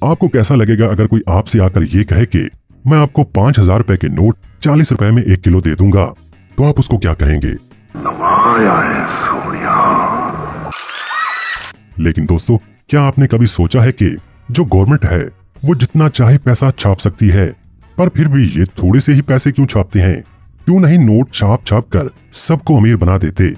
आपको कैसा लगेगा अगर कोई आपसे आकर ये कहे कि मैं आपको 5,000 रुपए के नोट 40 रुपए में 1 किलो दे दूंगा, तो आप उसको क्या कहेंगे? लेकिन दोस्तों, क्या आपने कभी सोचा है कि जो गवर्नमेंट है वो जितना चाहे पैसा छाप सकती है, पर फिर भी ये थोड़े से ही पैसे क्यों छापते हैं? क्यों नहीं नोट छाप छाप कर सबको अमीर बना देते?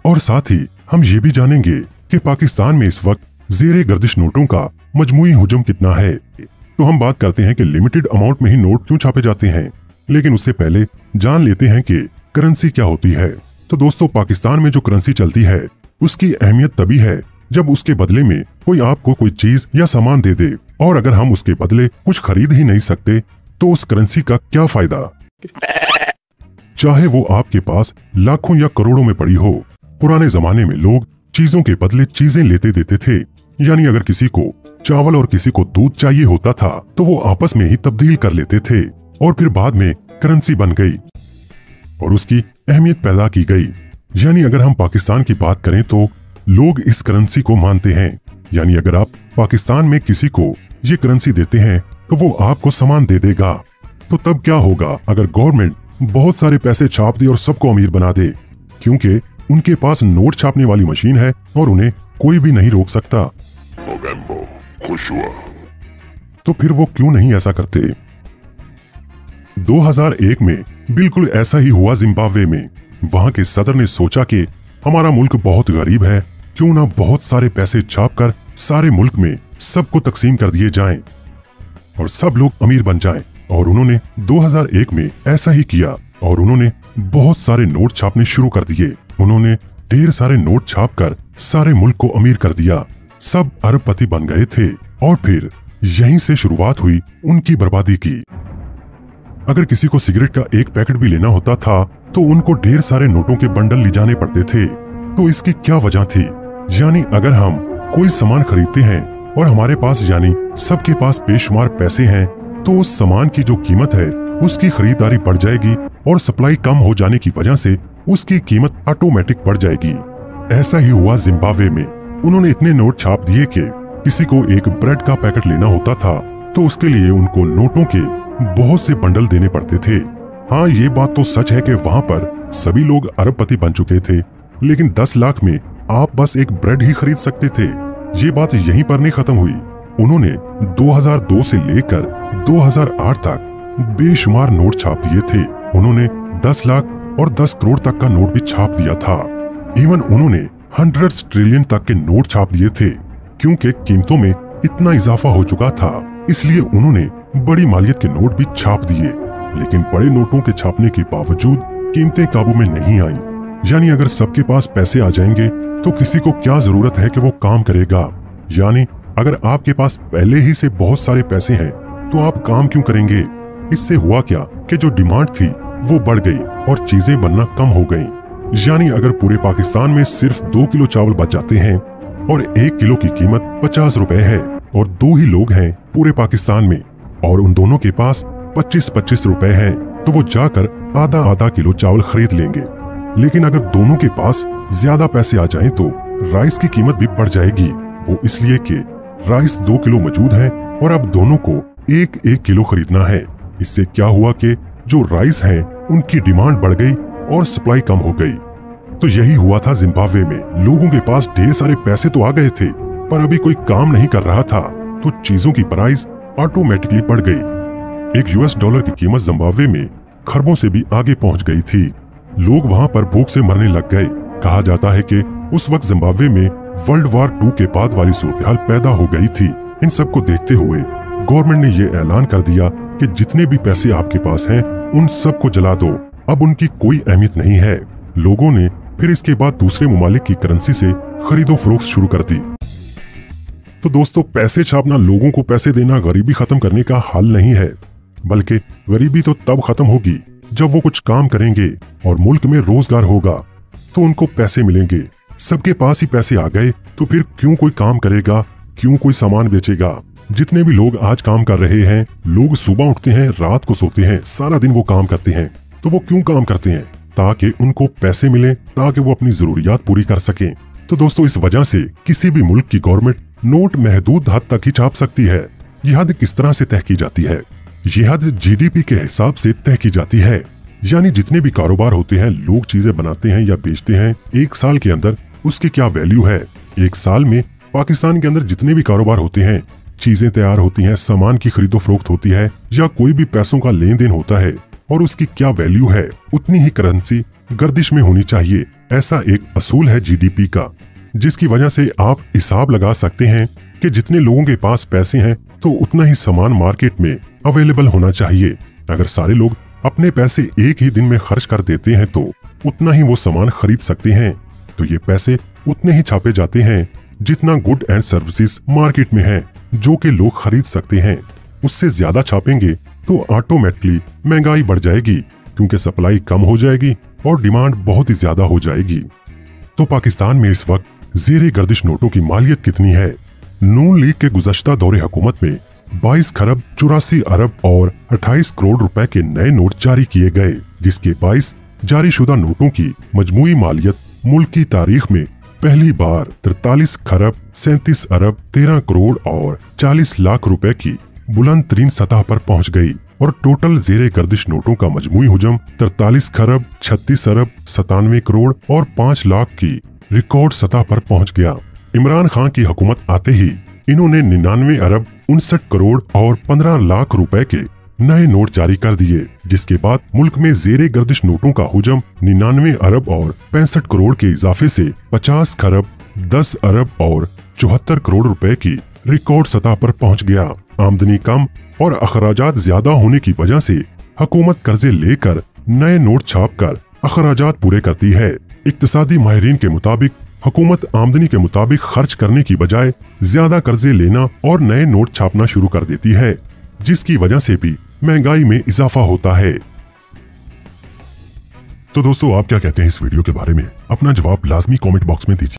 और साथ ही हम ये भी जानेंगे कि पाकिस्तान में इस वक्त ज़ेरे गर्दिश नोटों का मजमूई हुजम कितना है। तो हम बात करते हैं कि लिमिटेड अमाउंट में ही नोट क्यों छापे जाते हैं, लेकिन उससे पहले जान लेते हैं कि करेंसी क्या होती है। तो दोस्तों, पाकिस्तान में जो करेंसी चलती है उसकी अहमियत तभी है जब उसके बदले में कोई आपको कोई चीज या सामान दे दे, और अगर हम उसके बदले कुछ खरीद ही नहीं सकते तो उस करेंसी का क्या फायदा, चाहे वो आपके पास लाखों या करोड़ों में पड़ी हो। पुराने जमाने में लोग चीजों के बदले चीजें लेते देते थे, यानी अगर किसी को चावल और किसी को दूध चाहिए होता था तो वो आपस में ही तब्दील कर लेते थे और फिर बाद में करेंसी बन गई और उसकी अहमियत पैदा की गई। यानी अगर हम पाकिस्तान की बात करें तो लोग इस करेंसी को मानते हैं। यानी अगर आप पाकिस्तान में किसी को ये करेंसी देते हैं तो वो आपको सामान दे देगा। तो तब क्या होगा अगर गवर्नमेंट बहुत सारे पैसे छाप दे और सबको अमीर बना दे, क्योंकि उनके पास नोट छापने वाली मशीन है और उन्हें कोई भी नहीं रोक सकता। खुश हुआ। तो फिर वो क्यों नहीं ऐसा करते? 2001 में बिल्कुल ऐसा ही हुआ जिम्बाब्वे में। वहां के सदर ने सोचा कि हमारा मुल्क बहुत गरीब है, क्यों ना बहुत सारे पैसे छापकर सारे मुल्क में सबको तकसीम कर दिए जाएं और सब लोग अमीर बन जाएं। और उन्होंने 2001 में ऐसा ही किया और उन्होंने बहुत सारे नोट छापने शुरू कर दिए। उन्होंने ढेर सारे नोट छापकर सारे मुल्क को अमीर कर दिया। सब अरबपति बन गए थे और फिर यहीं से शुरुआत हुई उनकी बर्बादी की। अगर किसी को सिगरेट का एक पैकेट भी लेना होता था तो उनको ढेर सारे नोटों के बंडल ले जाने पड़ते थे। तो इसकी क्या वजह थी? यानी अगर हम कोई सामान खरीदते हैं और हमारे पास यानी सबके पास बेशुमार पैसे हैं तो उस सामान की जो कीमत है उसकी खरीदारी बढ़ जाएगी और सप्लाई कम हो जाने की वजह से उसकी कीमत ऑटोमेटिक बढ़ जाएगी। ऐसा ही हुआ जिम्बाब्वे में। उन्होंने इतने नोट छाप दिए कि किसी को एक ब्रेड का पैकेट लेना होता था तो उसके लिए उनको नोटों के बहुत से बंडल देने पड़ते थे। हाँ, ये बात तो सच है कि वहाँ पर सभी लोग अरबपति बन चुके थे, लेकिन 10 लाख में आप बस एक ब्रेड ही खरीद सकते थे। ये बात यहीं पर नहीं खत्म हुई। उन्होंने 2002 से लेकर 2008 तक बेशुमार नोट छाप दिए थे। उन्होंने 10 लाख और 10 करोड़ तक का नोट भी छाप दिया था। इवन उन्होंने 100 ट्रिलियन तक के नोट छाप दिए थे। क्योंकि कीमतों में इतना इजाफा हो चुका था, इसलिए उन्होंने बड़ी मालियत के नोट भी छाप दिए। लेकिन बड़े नोटों के छापने के बावजूद कीमतें काबू में नहीं आई। यानी अगर सबके पास पैसे आ जाएंगे तो किसी को क्या जरूरत है कि वो काम करेगा। यानी अगर आपके पास पहले ही से बहुत सारे पैसे हैं तो आप काम क्यों करेंगे? इससे हुआ क्या कि जो डिमांड थी वो बढ़ गई और चीजें बनना कम हो गई। यानी अगर पूरे पाकिस्तान में सिर्फ 2 किलो चावल बच जाते हैं और 1 किलो की कीमत 50 रुपए है और 2 ही लोग हैं पूरे पाकिस्तान में और उन दोनों के पास 25-25 रुपए हैं, तो वो जाकर आधा आधा किलो चावल खरीद लेंगे। लेकिन अगर दोनों के पास ज्यादा पैसे आ जाएं तो राइस की कीमत भी बढ़ जाएगी। वो इसलिए कि राइस 2 किलो मौजूद है और अब दोनों को 1-1 किलो खरीदना है। इससे क्या हुआ कि जो राइस है उनकी डिमांड बढ़ गई और सप्लाई कम हो गई। तो यही हुआ था जिम्बाब्वे में। लोगों के पास ढेर सारे पैसे तो आ गए थे पर अभी कोई काम नहीं कर रहा था, तो चीजों की प्राइस ऑटोमेटिकली बढ़ गई। एक US डॉलर की कीमत जिम्बाब्वे में खरबों से भी आगे पहुंच गई थी। लोग वहां पर भूख से मरने लग गए। कहा जाता है कि उस वक्त जिम्बाब्वे में वर्ल्ड वॉर 2 के बाद वाली सूरत-हाल पैदा हो गई थी। इन सब को देखते हुए गवर्नमेंट ने ये ऐलान कर दिया कि जितने भी पैसे आपके पास हैं उन सबको जला दो, अब उनकी कोई अहमियत नहीं है। लोगों ने फिर इसके बाद दूसरे ममालिक की करेंसी से खरीदो फरोख्त शुरू कर दी। तो दोस्तों, पैसे छापना, लोगों को पैसे देना गरीबी खत्म करने का हल नहीं है, बल्कि गरीबी तो तब खत्म होगी जब वो कुछ काम करेंगे और मुल्क में रोजगार होगा तो उनको पैसे मिलेंगे। सबके पास ही पैसे आ गए तो फिर क्यों कोई काम करेगा, क्यों कोई सामान बेचेगा? जितने भी लोग आज काम कर रहे हैं, लोग सुबह उठते हैं, रात को सोते हैं, सारा दिन वो काम करते हैं। तो वो क्यों काम करते हैं? ताकि उनको पैसे मिले, ताकि वो अपनी जरूरियात पूरी कर सकें। तो दोस्तों, इस वजह से किसी भी मुल्क की गवर्नमेंट नोट महदूद हद तक ही छाप सकती है, ये हद किस तरह से तय की जाती है? ये हद जीडीपी के हिसाब से तय की जाती है, यानी जितने भी कारोबार होते हैं, लोग चीजें बनाते हैं या बेचते हैं, एक साल के अंदर उसकी क्या वैल्यू है। एक साल में पाकिस्तान के अंदर जितने भी कारोबार होते हैं, चीजें तैयार होती हैं, सामान की खरीदो फरोख्त होती है या कोई भी पैसों का लेन देन होता है, और उसकी क्या वैल्यू है, उतनी ही करेंसी गर्दिश में होनी चाहिए। ऐसा एक असूल है जीडीपी का, जिसकी वजह से आप हिसाब लगा सकते हैं कि जितने लोगों के पास पैसे हैं तो उतना ही सामान मार्केट में अवेलेबल होना चाहिए। अगर सारे लोग अपने पैसे एक ही दिन में खर्च कर देते हैं तो उतना ही वो सामान खरीद सकते हैं, तो ये पैसे उतने ही छापे जाते हैं जितना गुड एंड सर्विसेज मार्केट में है जो कि लोग खरीद सकते हैं। उससे ज्यादा छापेंगे तो ऑटोमेटिकली महंगाई बढ़ जाएगी, क्योंकि सप्लाई कम हो जाएगी और डिमांड बहुत ही ज्यादा हो जाएगी। तो पाकिस्तान में इस वक्त ज़ेरे गर्दिश नोटों की मालियत कितनी है? नून लीग के गुज़श्ता दौरे हुकूमत में 22 खरब 84 अरब और 28 करोड़ रुपए के नए नोट जारी किए गए, जिसके 22 जारी शुदा नोटों की मजमूई मालियत मुल्क की तारीख में पहली बार 43 खरब 37 अरब 13 करोड़ और 40 लाख रुपए की बुलंद तरीन सतह पर पहुंच गई और टोटल ज़ेरे गर्दिश नोटों का मजमूई हुजम 43 खरब 36 अरब 97 करोड़ और 5 लाख की रिकॉर्ड सतह पर पहुंच गया। इमरान खान की हुकूमत आते ही इन्होंने 99 अरब 59 करोड़ और 15 लाख रुपए के नए नोट जारी कर दिए, जिसके बाद मुल्क में ज़ेरे गर्दिश नोटों का हुजम 99 अरब और 65 करोड़ के इजाफे से 50 खरब 10 अरब और 74 करोड़ रुपए की रिकॉर्ड सतह पर पहुंच गया। आमदनी कम और अखराजात ज्यादा होने की वजह से हुकूमत कर्जे लेकर नए नोट छाप कर अखराजात पूरे करती है। इक्तिसादी माहिरीन के मुताबिक हुकूमत आमदनी के मुताबिक खर्च करने की बजाय ज्यादा कर्जे लेना और नए नोट छापना शुरू कर देती है, जिसकी वजह से भी महंगाई में इजाफा होता है। तो दोस्तों, आप क्या कहते हैं इस वीडियो के बारे में? अपना जवाब लाजमी कमेंट बॉक्स में दीजिए।